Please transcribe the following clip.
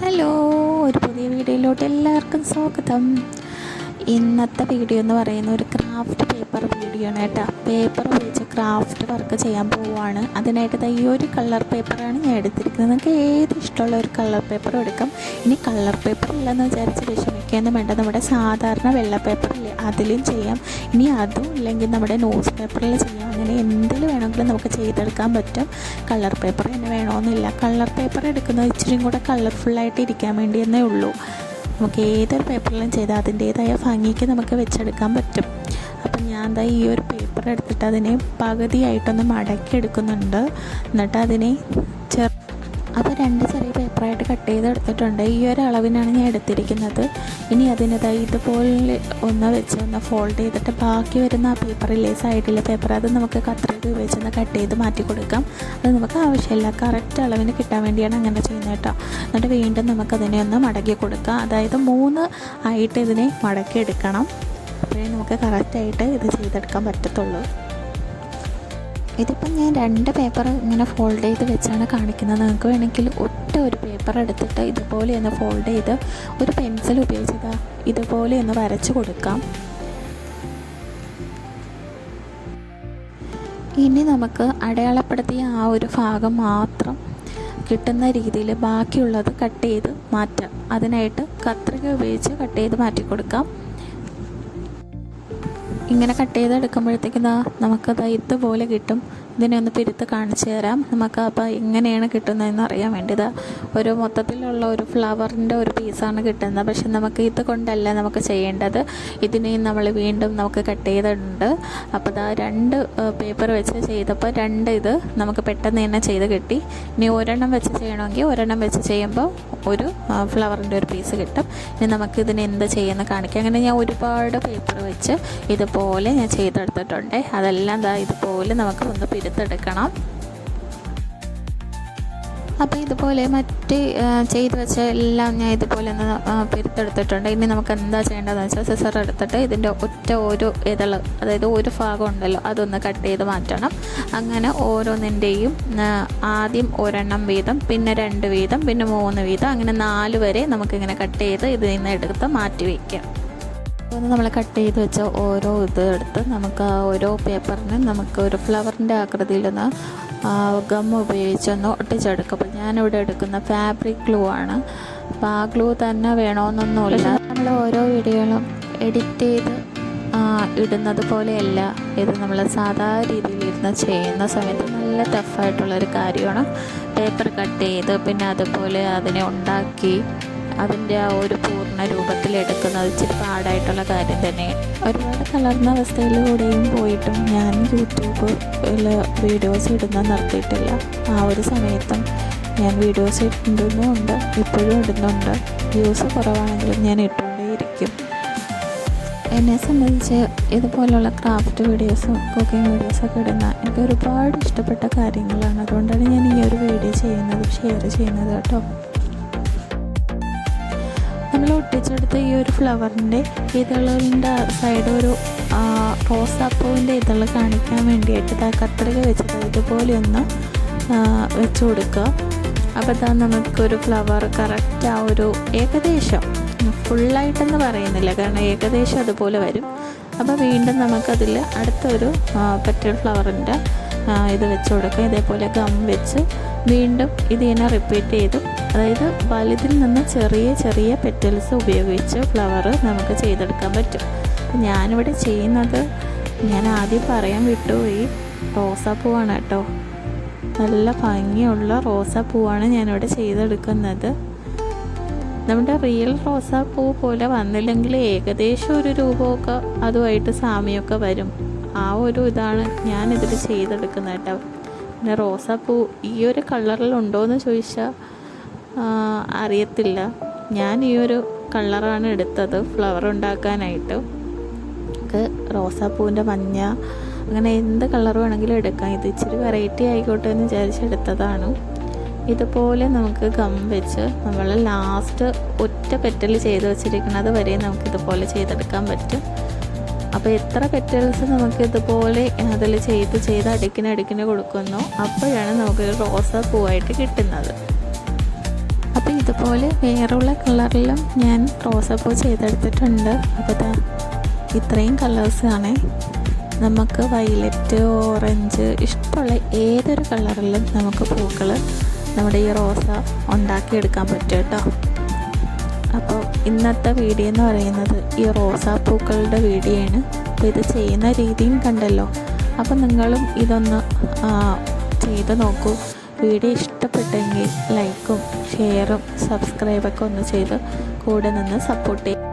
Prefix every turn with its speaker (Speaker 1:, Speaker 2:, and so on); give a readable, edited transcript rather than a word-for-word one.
Speaker 1: Hello, ഒരു പുതിയ വീഡിയോയിലോട്ട് എല്ലാവർക്കും സ്വാഗതം. ഇന്നത്തെ വീഡിയോ എന്ന് പറയുന്ന ഒരു ക്രാഫ്റ്റ് പേപ്പർ വീഡിയോ ആണ് കേട്ടോ. പേപ്പർ ഉപയോഗിച്ച് ക്രാഫ്റ്റ് വർക്ക് ചെയ്യാൻ പോവുകയാണ്. അതിനായിട്ട് ഈ ഒരു കളർ പേപ്പറാണ് ഞാൻ എടുത്തിരിക്കുന്നത്. നിങ്ങൾക്ക് ഏത് ഇഷ്ടമുള്ള ഒരു കളർ പേപ്പർ എടുക്കാം. ഇനി കളർ പേപ്പർ ഇല്ലെന്ന് വിചാരിച്ച് വിഷമിക്കുകയൊന്നും വേണ്ട. നമ്മുടെ സാധാരണ വെള്ള പേപ്പറില്ലേ, അതിലും ചെയ്യാം. ഇനി അതും ഇല്ലെങ്കിൽ നമ്മുടെ ന്യൂസ് പേപ്പറിൽ ചെയ്യാം. അങ്ങനെ എന്തിൽ വേണമെങ്കിലും നമുക്ക് ചെയ്തെടുക്കാൻ പറ്റും. കളർ പേപ്പർ തന്നെ വേണമെന്നില്ല. കളർ പേപ്പർ എടുക്കുന്നത് ഇച്ചിരിയും കൂടെ കളർഫുള്ളായിട്ട് ഇരിക്കാൻ വേണ്ടി എന്നേ ഉള്ളൂ. നമുക്ക് ഏതൊരു പേപ്പറിലും ചെയ്താൽ അതിൻ്റേതായ ഭംഗിക്ക് നമുക്ക് വെച്ചെടുക്കാൻ പറ്റും. അപ്പം ഞാൻ ദാ ഈ ഒരു പേപ്പർ എടുത്തിട്ട് അതിനെ പകുതിയായിട്ടൊന്ന് മടക്കി എടുക്കുന്നുണ്ട്. എന്നിട്ട് അതിനെ അപ്പോൾ 2 ചെറിയ പേപ്പറായിട്ട് കട്ട് ചെയ്ത് എടുത്തിട്ടുണ്ട്. ഈ ഒരു അളവിനാണ് ഞാൻ എടുത്തിരിക്കുന്നത്. ഇനി അതിനതായി ഇതുപോലെ ഒന്ന് ഫോൾഡ് ചെയ്തിട്ട് ബാക്കി വരുന്ന ആ പേപ്പറില്ലേ, സൈഡിലെ പേപ്പർ, അത് നമുക്ക് കത്രിക ഉപയോഗിച്ചൊന്ന് കട്ട് ചെയ്ത് മാറ്റി കൊടുക്കാം. അത് നമുക്ക് ആവശ്യമില്ല, കറക്റ്റ് അളവിന് കിട്ടാൻ വേണ്ടിയാണ് അങ്ങനെ ചെയ്യുന്നത് കേട്ടോ. എന്നിട്ട് വീണ്ടും നമുക്കതിനെ ഒന്ന് മടക്കി കൊടുക്കാം. അതായത് 3 ആയിട്ട് ഇതിനെ മടക്കി എടുക്കണം. അപ്പോഴേ നമുക്ക് കറക്റ്റായിട്ട് ഇത് ചെയ്തെടുക്കാൻ പറ്റത്തുള്ളൂ. ഇതിപ്പം ഞാൻ 2 പേപ്പർ ഇങ്ങനെ ഫോൾഡ് ചെയ്ത് വെച്ചാണ് കാണിക്കുന്നത്. നിങ്ങൾക്ക് വേണമെങ്കിൽ ഒരു പേപ്പർ എടുത്തിട്ട് ഇതുപോലെ ഒന്ന് ഫോൾഡ് ചെയ്ത് ഒരു പെൻസിൽ ഉപയോഗിച്ചത് ഇതുപോലെ ഒന്ന് വരച്ച് കൊടുക്കാം. ഇനി നമുക്ക് അടയാളപ്പെടുത്തിയ ആ ഒരു ഭാഗം മാത്രം കിട്ടുന്ന രീതിയിൽ ബാക്കിയുള്ളത് കട്ട് ചെയ്ത് മാറ്റാം. അതിനായിട്ട് കത്രിക ഉപയോഗിച്ച് കട്ട് ചെയ്ത് മാറ്റി കൊടുക്കാം. ഇങ്ങനെ കട്ട് ചെയ്തെടുക്കുമ്പോഴത്തേക്കും നമുക്കത് ഇതുപോലെ കിട്ടും. ഇതിനെ ഒന്ന് പിരുത്ത് കാണിച്ചു തരാം. നമുക്ക് അപ്പോൾ എങ്ങനെയാണ് കിട്ടുന്നതെന്ന് അറിയാൻ വേണ്ടിയത് ഒരു മൊത്തത്തിലുള്ള ഒരു ഫ്ലവറിൻ്റെ ഒരു പീസാണ് കിട്ടുന്നത്. പക്ഷെ നമുക്ക് ഇത് കൊണ്ടല്ല നമുക്ക് ചെയ്യേണ്ടത്. ഇതിനെയും നമ്മൾ വീണ്ടും നമുക്ക് കട്ട് ചെയ്തിട്ടുണ്ട്. അപ്പോൾ 2 പേപ്പർ വെച്ച് ചെയ്തപ്പോൾ 2 ഇത് നമുക്ക് പെട്ടെന്ന് തന്നെ ചെയ്ത് കിട്ടി. ഇനി ഒരെണ്ണം വെച്ച് ചെയ്യണമെങ്കിൽ ഒരെണ്ണം വെച്ച് ചെയ്യുമ്പോൾ ഒരു ഫ്ലവറിൻ്റെ ഒരു പീസ് കിട്ടും. ഇനി നമുക്കിതിന് എന്ത് ചെയ്യുമെന്ന് കാണിക്കാം. അങ്ങനെ ഞാൻ ഒരുപാട് പേപ്പർ വെച്ച് ഇതുപോലെ ഞാൻ ചെയ്തെടുത്തിട്ടുണ്ട്. അതെല്ലാം ഇതുപോലെ നമുക്ക് ഒന്ന് പിരുത്തെടുക്കണം. അപ്പോൾ ഇതുപോലെ മറ്റ് ചെയ്ത് വെച്ച എല്ലാം ഞാൻ ഇതുപോലെ ഒന്ന് പിരുത്തെടുത്തിട്ടുണ്ട്. ഇനി നമുക്ക് എന്താ ചെയ്യേണ്ടതെന്ന് വെച്ചാൽ സിസർ എടുത്തിട്ട് ഇതിൻ്റെ ഒരു ഇതള്, അതായത് ഒരു ഭാഗം ഉണ്ടല്ലോ, അതൊന്ന് കട്ട് ചെയ്ത് മാറ്റണം. അങ്ങനെ ഓരോന്നിൻ്റെയും ആദ്യം ഒരെണ്ണം വീതം, പിന്നെ 2 വീതം, പിന്നെ 3 വീതം, അങ്ങനെ 4 വരെ നമുക്കിങ്ങനെ കട്ട് ചെയ്ത് ഇതിൽ നിന്ന് എടുത്ത് മാറ്റി വയ്ക്കാം. അപ്പോൾ നമ്മൾ കട്ട് ചെയ്ത് വെച്ച ഓരോ ഇത് എടുത്ത് നമുക്ക് ആ ഓരോ പേപ്പറിന് നമുക്ക് ഒരു ഫ്ലവറിൻ്റെ ആകൃതിയിലൊന്ന് ഗം ഉപയോഗിച്ചൊന്ന് ഒട്ടിച്ചെടുക്കും. അപ്പോൾ ഞാനിവിടെ എടുക്കുന്ന ഫാബ്രിക് ഗ്ലൂ ആണ്. അപ്പോൾ ആ ഗ്ലൂ തന്നെ വേണമെന്നൊന്നുമില്ല. നമ്മൾ ഓരോ വീഡിയോകളും എഡിറ്റ് ചെയ്ത് ഇടുന്നത് പോലെയല്ല ഇത്. നമ്മൾ സാധാരണ രീതിയിലിരുന്ന് ചെയ്യുന്ന സമയത്ത് നല്ല ടഫായിട്ടുള്ളൊരു കാര്യമാണ്. പേപ്പർ കട്ട് ചെയ്ത് പിന്നെ അതുപോലെ അതിനെ ഉണ്ടാക്കി അതിൻ്റെ ആ ഒരു പൂർണ്ണ രൂപത്തിലെടുക്കുന്നത് ഇച്ചിരി പാടായിട്ടുള്ള കാര്യം തന്നെയാണ്. ഒരുപാട് തളർന്ന അവസ്ഥയിലൂടെയും പോയിട്ടും ഞാൻ യൂട്യൂബിൽ വീഡിയോസ് ഇടുന്ന നിർത്തിയിട്ടില്ല. ആ ഒരു സമയത്തും ഞാൻ വീഡിയോസ് ഇടുന്നുമുണ്ട്, ഇപ്പോഴും ഇടുന്നുണ്ട്. വ്യൂസ് കുറവാണെങ്കിലും ഞാൻ ഇട്ടുകൊണ്ടേയിരിക്കും. എന്നെ സംബന്ധിച്ച് ഇതുപോലുള്ള ക്രാഫ്റ്റ് വീഡിയോസും കുക്കിംഗ് വീഡിയോസൊക്കെ ഇടുന്ന എനിക്ക് ഒരുപാട് ഇഷ്ടപ്പെട്ട കാര്യങ്ങളാണ്. അതുകൊണ്ടാണ് ഞാൻ ഈ ഒരു വീഡിയോ ഷെയർ ചെയ്യുന്നത് കേട്ടോ. നമ്മൾ ഒട്ടിച്ചെടുത്ത ഈ ഒരു ഫ്ലവറിൻ്റെ ഇതളിൻ്റെ സൈഡ് ഒരു റോസാപ്പൂവിൻ്റെ ഇതൾ കാണിക്കാൻ വേണ്ടിയിട്ട് കത്രിക വെച്ചിട്ട് ഇതുപോലെ ഒന്ന് വെച്ച് കൊടുക്കുക. അപ്പോൾ നമുക്കൊരു ഫ്ലവർ കറക്റ്റ് ആ ഒരു ഏകദേശം ഫുള്ളായിട്ടെന്ന് പറയുന്നില്ല, കാരണം ഏകദേശം അതുപോലെ വരും. അപ്പോൾ വീണ്ടും നമുക്കതിൽ അടുത്തൊരു പെറ്റൽ ഫ്ലവറിൻ്റെ ഇത് വെച്ച് കൊടുക്കുക. ഇതേപോലെ ഗം വെച്ച് വീണ്ടും ഇതിനെ റിപ്പീറ്റ് ചെയ്ത്, അതായത് വലുതിൽ നിന്ന് ചെറിയ ചെറിയ പെറ്റൽസ് ഉപയോഗിച്ച് ഫ്ലവർ നമുക്ക് ചെയ്തെടുക്കാൻ പറ്റും. ഞാനിവിടെ ചെയ്യുന്നത്, ഞാൻ ആദ്യം പറയാൻ വിട്ടുപോയി, റോസാപ്പൂവാണ് കേട്ടോ. നല്ല ഭംഗിയുള്ള റോസാപ്പൂവാണ് ഞാനിവിടെ ചെയ്തെടുക്കുന്നത്. നമ്മുടെ റിയൽ റോസാപ്പൂ പോലെ വന്നില്ലെങ്കിൽ ഏകദേശം ഒരു രൂപമൊക്കെ അതുമായിട്ട് സാമ്യമൊക്കെ വരും. ആ ഒരു ഇതാണ് ഞാനിതിൽ ചെയ്തെടുക്കുന്നത് കേട്ടോ. പിന്നെ റോസാപ്പൂ ഈ ഒരു കളറിലുണ്ടോയെന്ന് ചോദിച്ചാൽ അറിയത്തില്ല. ഞാൻ ഈ ഒരു കളറാണ് എടുത്തത് ഫ്ലവർ ഉണ്ടാക്കാനായിട്ട്. റോസാപ്പൂവിൻ്റെ മഞ്ഞ, അങ്ങനെ എന്ത് കളർ വേണമെങ്കിലും എടുക്കാം. ഇത് ഇച്ചിരി വെറൈറ്റി ആയിക്കോട്ടെ എന്ന് വിചാരിച്ചെടുത്തതാണ്. ഇതുപോലെ നമുക്ക് ഗം വെച്ച് നമ്മൾ ലാസ്റ്റ് ഒറ്റ പെറ്റൽ ചെയ്ത് വെച്ചിരിക്കുന്നത് വരെ നമുക്കിതുപോലെ ചെയ്തെടുക്കാൻ പറ്റും. അപ്പോൾ എത്ര പെറ്റൽസ് നമുക്ക് ഇതുപോലെ അതിൽ ചെയ്ത് അടുക്കിന് കൊടുക്കുന്നു, അപ്പോഴാണ് നമുക്കൊരു റോസാ പൂവായിട്ട് കിട്ടുന്നത്. അപ്പോൾ ഇതുപോലെ വേറെയുള്ള കളറിലും ഞാൻ റോസാപ്പൂ ചെയ്തെടുത്തിട്ടുണ്ട്. അപ്പോൾ ഇത്രയും കളേഴ്സാണ്. നമുക്ക് വയലറ്റ്, ഓറഞ്ച് ഇഷ്ടമുള്ള ഏതൊരു കളറിലും നമുക്ക് പൂക്കൾ നമ്മുടെ ഈ റോസ ഉണ്ടാക്കിയെടുക്കാൻ പറ്റും കേട്ടോ. അപ്പോൾ ഇന്നത്തെ വീഡിയോ എന്ന് പറയുന്നത് ഈ റോസാപ്പൂക്കളുടെ വീഡിയോ ആണ്. അപ്പോൾ ഇത് ചെയ്യുന്ന രീതിയും കണ്ടല്ലോ. അപ്പോൾ നിങ്ങളും ഇതൊന്ന് ചെയ്ത് നോക്കൂ. വീഡിയോ ഇഷ്ടപ്പെട്ടെങ്കിൽ ലൈക്കും ഷെയറും സബ്സ്ക്രൈബൊക്കെ ഒന്ന് ചെയ്ത് കൂടെ നിന്ന് സപ്പോർട്ട് ചെയ്യും.